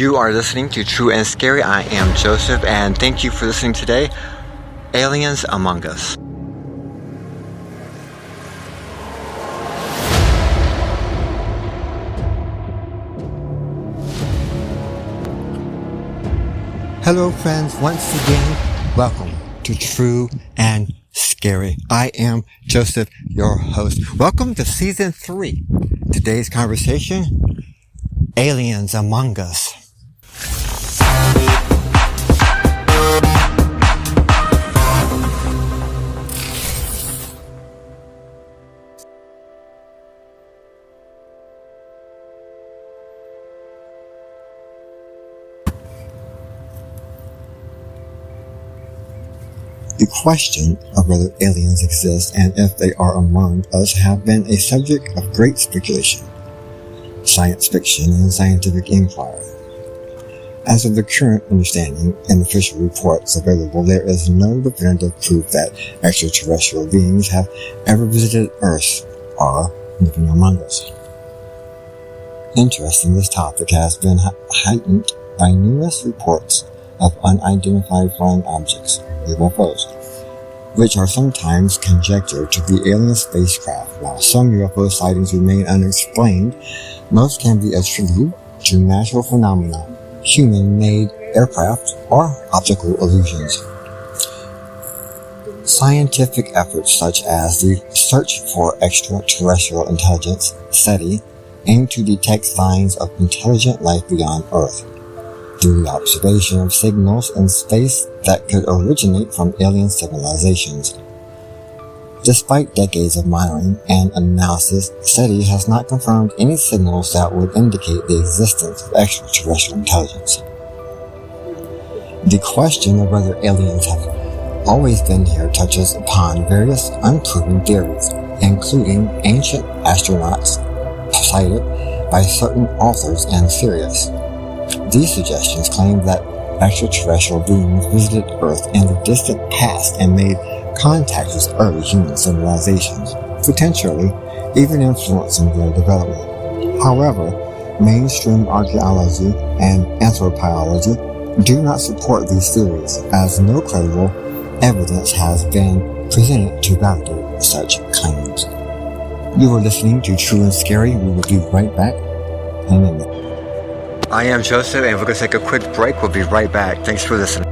You are listening to True and Scary. I am Joseph, and thank you for listening today. Aliens Among Us. Hello, friends. Once again, welcome to True and Scary. I am Joseph, your host. Welcome to Season 3. Today's conversation, Aliens Among Us. The question of whether aliens exist and if they are among us have been a subject of great speculation, science fiction, and scientific inquiry. As of the current understanding and official reports available, there is no definitive proof that extraterrestrial beings have ever visited Earth or are living among us. Interesting, this topic has been heightened by numerous reports of unidentified flying objects, UFOs, which are sometimes conjectured to be alien spacecraft. While some UFO sightings remain unexplained, most can be attributed to natural phenomena, human-made aircraft, or optical illusions. Scientific efforts such as the Search for Extraterrestrial Intelligence, SETI, aim to detect signs of intelligent life beyond Earth through the observation of signals in space that could originate from alien civilizations. Despite decades of monitoring and analysis, SETI has not confirmed any signals that would indicate the existence of extraterrestrial intelligence. The question of whether aliens have always been here touches upon various unproven theories, including ancient astronauts cited by certain authors and theorists. These suggestions claim that extraterrestrial beings visited Earth in the distant past and made contact with early human civilizations, potentially even influencing their development. However, mainstream archaeology and anthropology do not support these theories, as no credible evidence has been presented to validate such claims. You are listening to True and Scary. We will be right back in a minute. I am Joseph, and we're going to take a quick break. We'll be right back. Thanks for listening.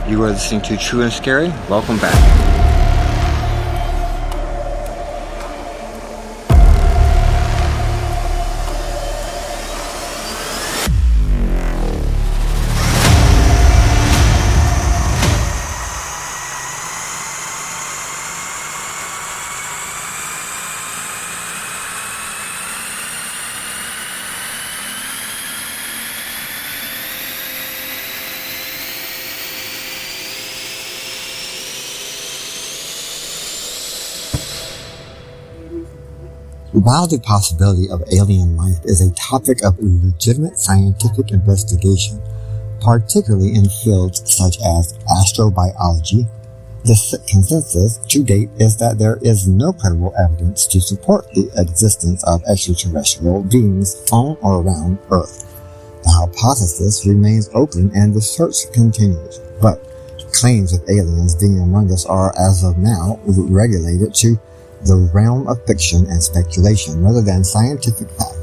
You are listening to True and Scary. Welcome back. While the possibility of alien life is a topic of legitimate scientific investigation, particularly in fields such as astrobiology, the consensus to date is that there is no credible evidence to support the existence of extraterrestrial beings on or around Earth. The hypothesis remains open and the search continues, but claims of aliens being among us are, as of now, regulated to the realm of fiction and speculation rather than scientific fact.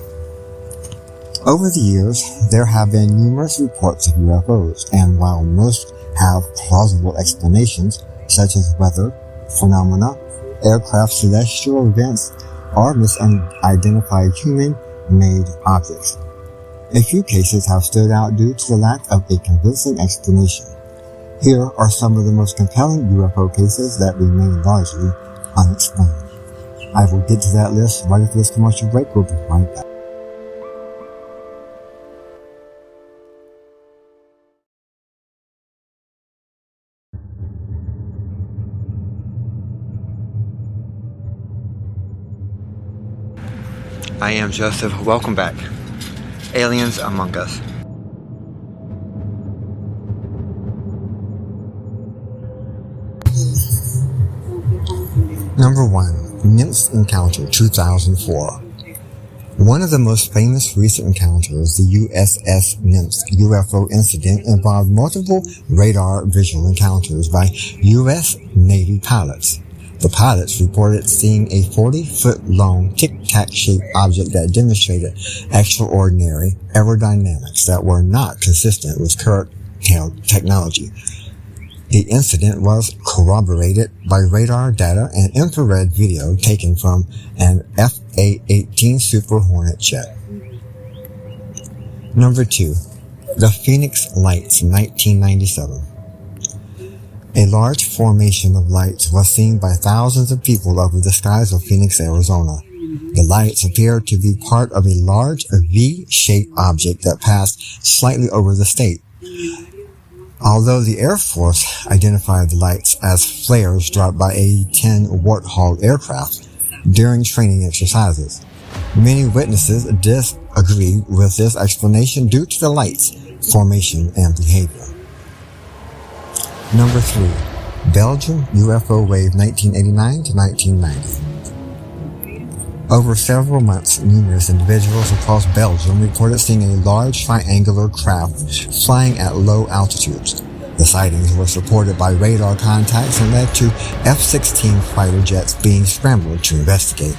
Over the years, there have been numerous reports of UFOs, and while most have plausible explanations, such as weather phenomena, aircraft, celestial events, or misidentified human-made objects, a few cases have stood out due to the lack of a convincing explanation. Here are some of the most compelling UFO cases that remain largely unexplained. I will get to that list right after this commercial break. We'll be right back. I am Joseph. Welcome back. Aliens Among Us. Number 1. NIMS Encounter 2004. One of the most famous recent encounters, the USS NIMS UFO incident, involved multiple radar visual encounters by U.S. Navy pilots. The pilots reported seeing a 40-foot-long tic-tac-shaped object that demonstrated extraordinary aerodynamics that were not consistent with current technology. The incident was corroborated by radar data and infrared video taken from an FA-18 Super Hornet jet. Number 2. The Phoenix Lights, 1997. A large formation of lights was seen by thousands of people over the skies of Phoenix, Arizona. The lights appeared to be part of a large V-shaped object that passed slightly over the state. Although the Air Force identified the lights as flares dropped by A-10 Warthog aircraft during training exercises, many witnesses disagreed with this explanation due to the lights' formation and behavior. Number 3. Belgium UFO Wave 1989 to 1990. Over several months, numerous individuals across Belgium reported seeing a large triangular craft flying at low altitudes. The sightings were supported by radar contacts and led to F-16 fighter jets being scrambled to investigate,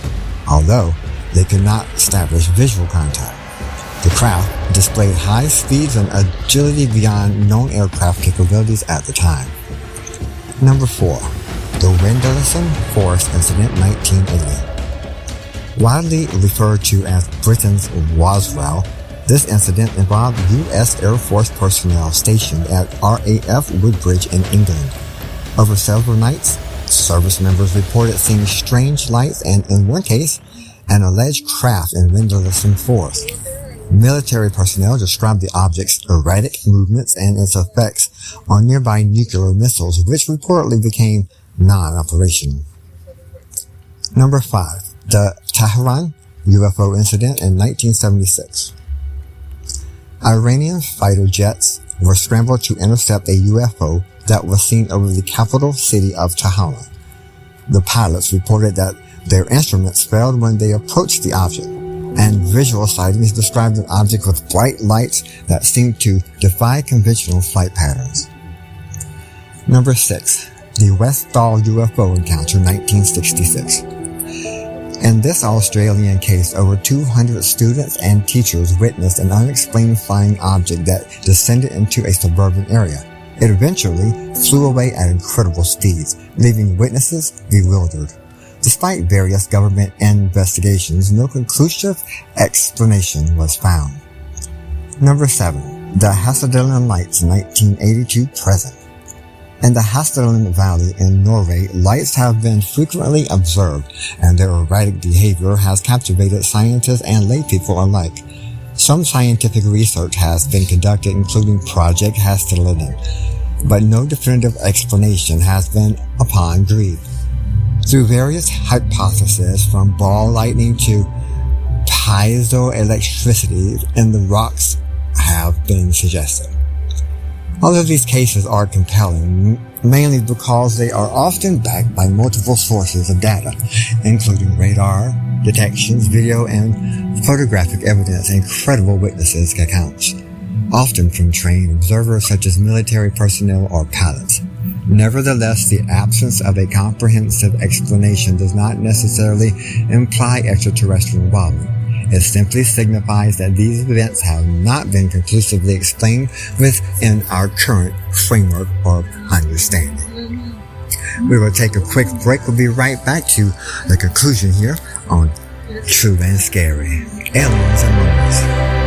although they could not establish visual contact. The craft displayed high speeds and agility beyond known aircraft capabilities at the time. Number 4. The Wendelson Forest Incident 1980. Widely referred to as Britain's Roswell, this incident involved U.S. Air Force personnel stationed at RAF Woodbridge in England. Over several nights, service members reported seeing strange lights and, in one case, an alleged craft in Wendelson Forest. Military personnel described the object's erratic movements and its effects on nearby nuclear missiles, which reportedly became non-operational. Number 5. The Tehran UFO incident in 1976. Iranian fighter jets were scrambled to intercept a UFO that was seen over the capital city of Tehran. The pilots reported that their instruments failed when they approached the object, and visual sightings described an object with bright lights that seemed to defy conventional flight patterns. Number 6. The Westall UFO Encounter 1966. In this Australian case, over 200 students and teachers witnessed an unexplained flying object that descended into a suburban area. It eventually flew away at incredible speeds, leaving witnesses bewildered. Despite various government investigations, no conclusive explanation was found. Number 7. The Hastadalen Lights 1982 present. In the Hastadalen Valley in Norway, lights have been frequently observed, and their erratic behavior has captivated scientists and laypeople alike. Some scientific research has been conducted, including Project Hastadalen, but no definitive explanation has been upon agreed. Through various hypotheses, from ball lightning to piezoelectricity in the rocks, have been suggested. All of these cases are compelling, mainly because they are often backed by multiple sources of data, including radar detections, video, and photographic evidence, and credible witnesses' accounts, often from trained observers such as military personnel or pilots. Nevertheless, the absence of a comprehensive explanation does not necessarily imply extraterrestrial involvement. It simply signifies that these events have not been conclusively explained within our current framework of understanding. We will take a quick break. We'll be right back to the conclusion here on True and Scary, Aliens Among Us.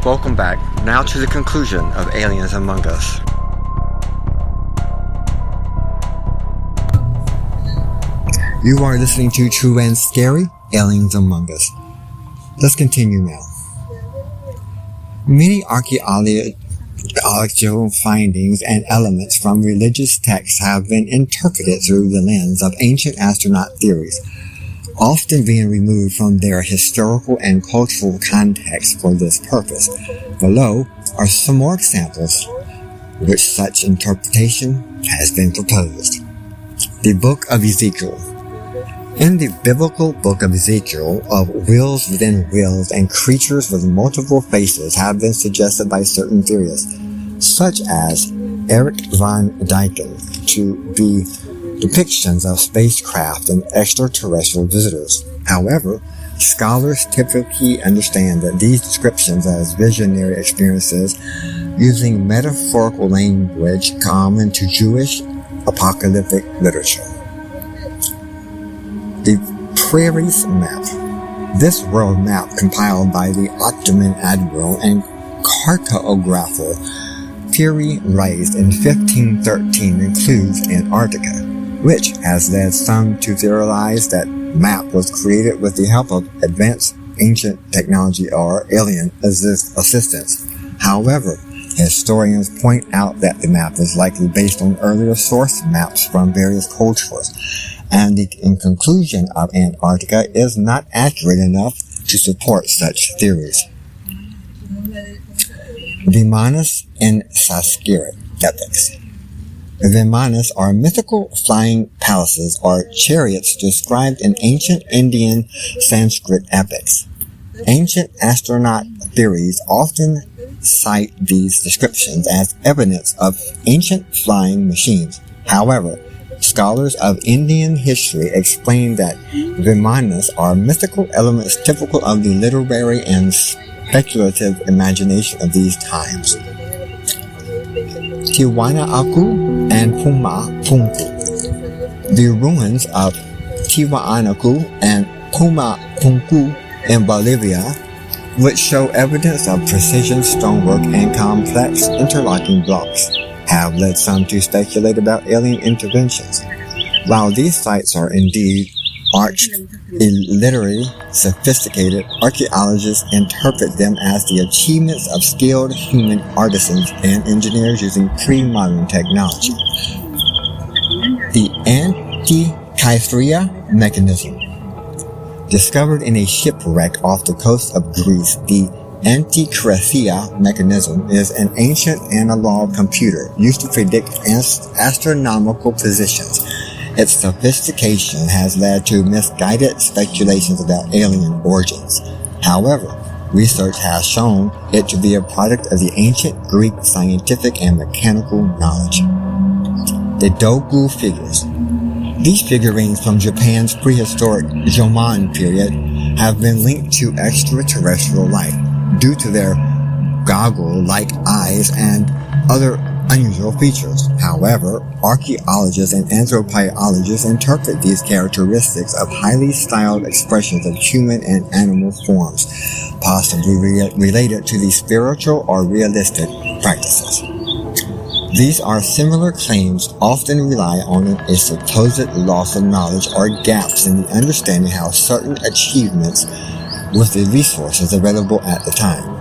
Welcome back, now to the conclusion of Aliens Among Us. You are listening to True and Scary, Aliens Among Us. Let's continue now. Many archaeological findings and elements from religious texts have been interpreted through the lens of ancient astronaut theories, often being removed from their historical and cultural context for this purpose. Below are some more examples which such interpretation has been proposed. The Book of Ezekiel. In the biblical Book of Ezekiel, of wheels within wheels and creatures with multiple faces have been suggested by certain theorists, such as Eric von Däniken, to be depictions of spacecraft and extraterrestrial visitors. However, scholars typically understand that these descriptions as visionary experiences using metaphorical language common to Jewish apocalyptic literature. The Prairies Map. This world map compiled by the Ottoman admiral and cartographer Piri Reis in 1513 includes Antarctica, which has led some to theorize that map was created with the help of advanced ancient technology or alien assistance. However, historians point out that the map is likely based on earlier source maps from various cultures, and the conclusion of Antarctica is not accurate enough to support such theories. Vimanas and Sanskrit epics. Vimanas are mythical flying palaces or chariots described in ancient Indian Sanskrit epics. Ancient astronaut theories often cite these descriptions as evidence of ancient flying machines. However, scholars of Indian history explain that Vimanas are mythical elements typical of the literary and speculative imagination of these times. Tiwanaku and Pumapunku. The ruins of Tiwanaku and Pumapunku in Bolivia, which show evidence of precision stonework and complex interlocking blocks, have led some to speculate about alien interventions. While these sites are indeed illiterate, sophisticated, archaeologists interpret them as the achievements of skilled human artisans and engineers using pre-modern technology. The Antikythera mechanism. Discovered in a shipwreck off the coast of Greece, the Antikythera mechanism is an ancient analog computer used to predict astronomical positions. Its sophistication has led to misguided speculations about alien origins. However, research has shown it to be a product of the ancient Greek scientific and mechanical knowledge. The Dogu figures. These figurines from Japan's prehistoric Jomon period have been linked to extraterrestrial life due to their goggle-like eyes and other unusual features. However, archaeologists and anthropologists interpret these characteristics of highly styled expressions of human and animal forms, possibly related to the spiritual or realistic practices. These are similar claims often rely on a supposed loss of knowledge or gaps in the understanding how certain achievements with the resources available at the time.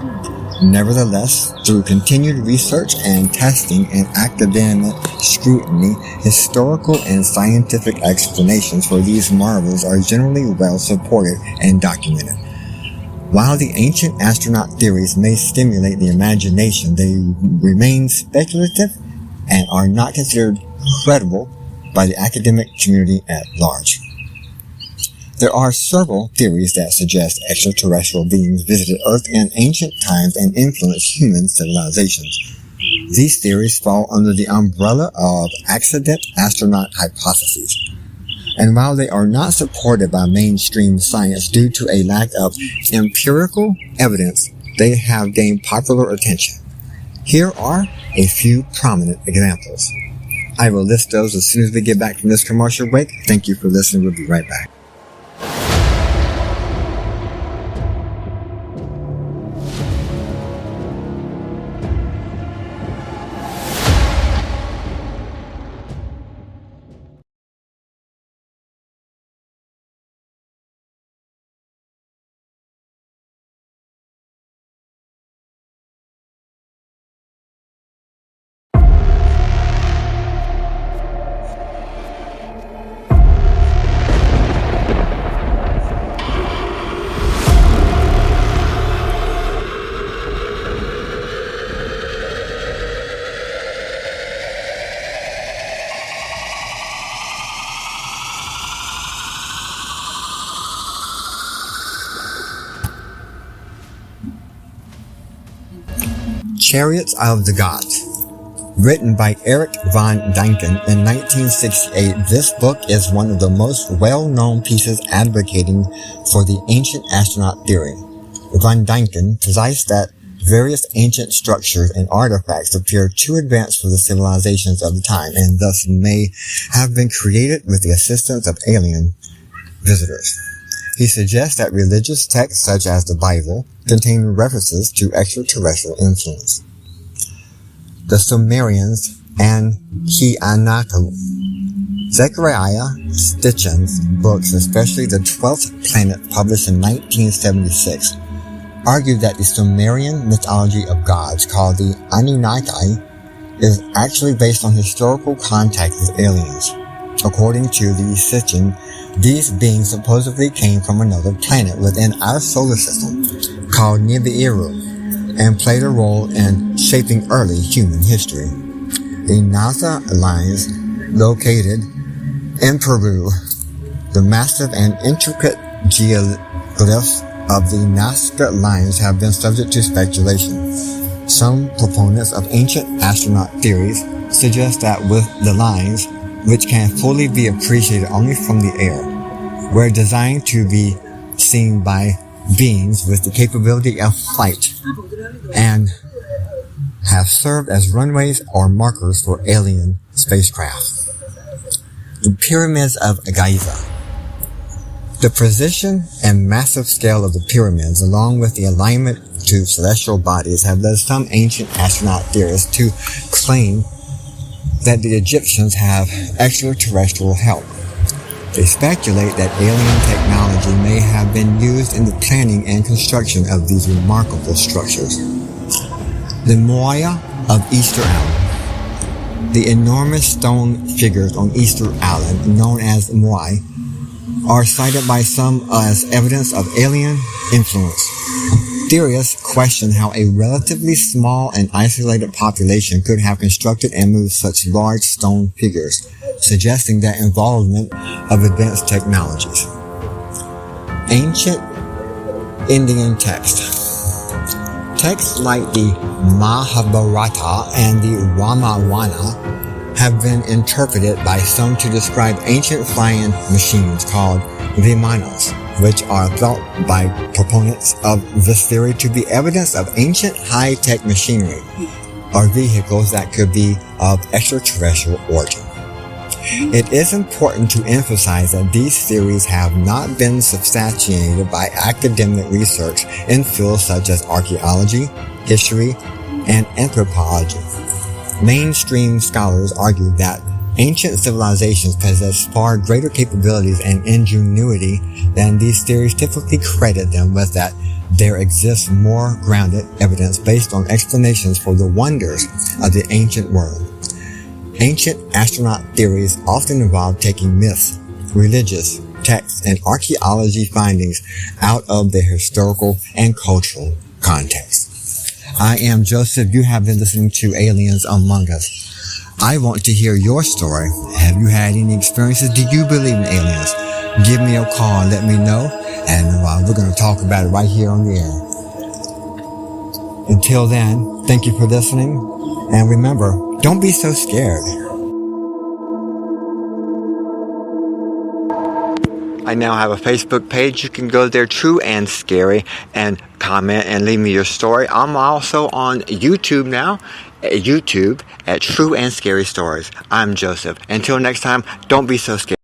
Nevertheless, through continued research and testing and academic scrutiny, historical and scientific explanations for these marvels are generally well supported and documented. While the ancient astronaut theories may stimulate the imagination, they remain speculative and are not considered credible by the academic community at large. There are several theories that suggest extraterrestrial beings visited Earth in ancient times and influenced human civilizations. These theories fall under the umbrella of accident astronaut hypotheses. And while they are not supported by mainstream science due to a lack of empirical evidence, they have gained popular attention. Here are a few prominent examples. I will list those as soon as we get back from this commercial break. Thank you for listening. We'll be right back. Chariots of the Gods. Written by Eric von Däniken in 1968, this book is one of the most well-known pieces advocating for the ancient astronaut theory. Von Däniken posits that various ancient structures and artifacts appear too advanced for the civilizations of the time and thus may have been created with the assistance of alien visitors. He suggests that religious texts such as the Bible contain references to extraterrestrial influence. The Sumerians and Hianatu. Zechariah Sitchin's books, especially The 12th Planet, published in 1976, argued that the Sumerian mythology of gods, called the Anunnaki, is actually based on historical contact with aliens. According to the Sitchin, these beings supposedly came from another planet within our solar system, called Nibiru, and played a role in shaping early human history. The Nazca Lines, located in Peru, the massive and intricate geoglyphs of the Nazca Lines have been subject to speculation. Some proponents of ancient astronaut theories suggest that with the lines, which can fully be appreciated only from the air, were designed to be seen by beings with the capability of flight and have served as runways or markers for alien spacecraft. The Pyramids of Giza. The precision and massive scale of the pyramids, along with the alignment to celestial bodies, have led some ancient astronaut theorists to claim that the Egyptians have extraterrestrial help. They speculate that alien technology may have been used in the planning and construction of these remarkable structures. The Moai of Easter Island. The enormous stone figures on Easter Island, known as Moai, are cited by some as evidence of alien influence. Theorists question how a relatively small and isolated population could have constructed and moved such large stone figures, suggesting that involvement of advanced technologies. Ancient Indian text. Texts like the Mahabharata and the Ramayana have been interpreted by some to describe ancient flying machines called Vimanas, which are thought by proponents of this theory to be evidence of ancient high-tech machinery or vehicles that could be of extraterrestrial origin. It is important to emphasize that these theories have not been substantiated by academic research in fields such as archaeology, history, and anthropology. Mainstream scholars argue that ancient civilizations possess far greater capabilities and ingenuity than these theories typically credit them with, that there exists more grounded evidence based on explanations for the wonders of the ancient world. Ancient astronaut theories often involve taking myths, religious texts, and archaeology findings out of their historical and cultural context. I am Joseph. You have been listening to Aliens Among Us. I want to hear your story. Have you had any experiences? Do you believe in aliens? Give me a call and let me know, and we're going to talk about it right here on the air. Until then, thank you for listening, and remember, don't be so scared. I now have a Facebook page. You can go there, True and Scary, and comment and leave me your story. I'm also on YouTube now, YouTube at True and Scary Stories. I'm Joseph. Until next time, don't be so scared.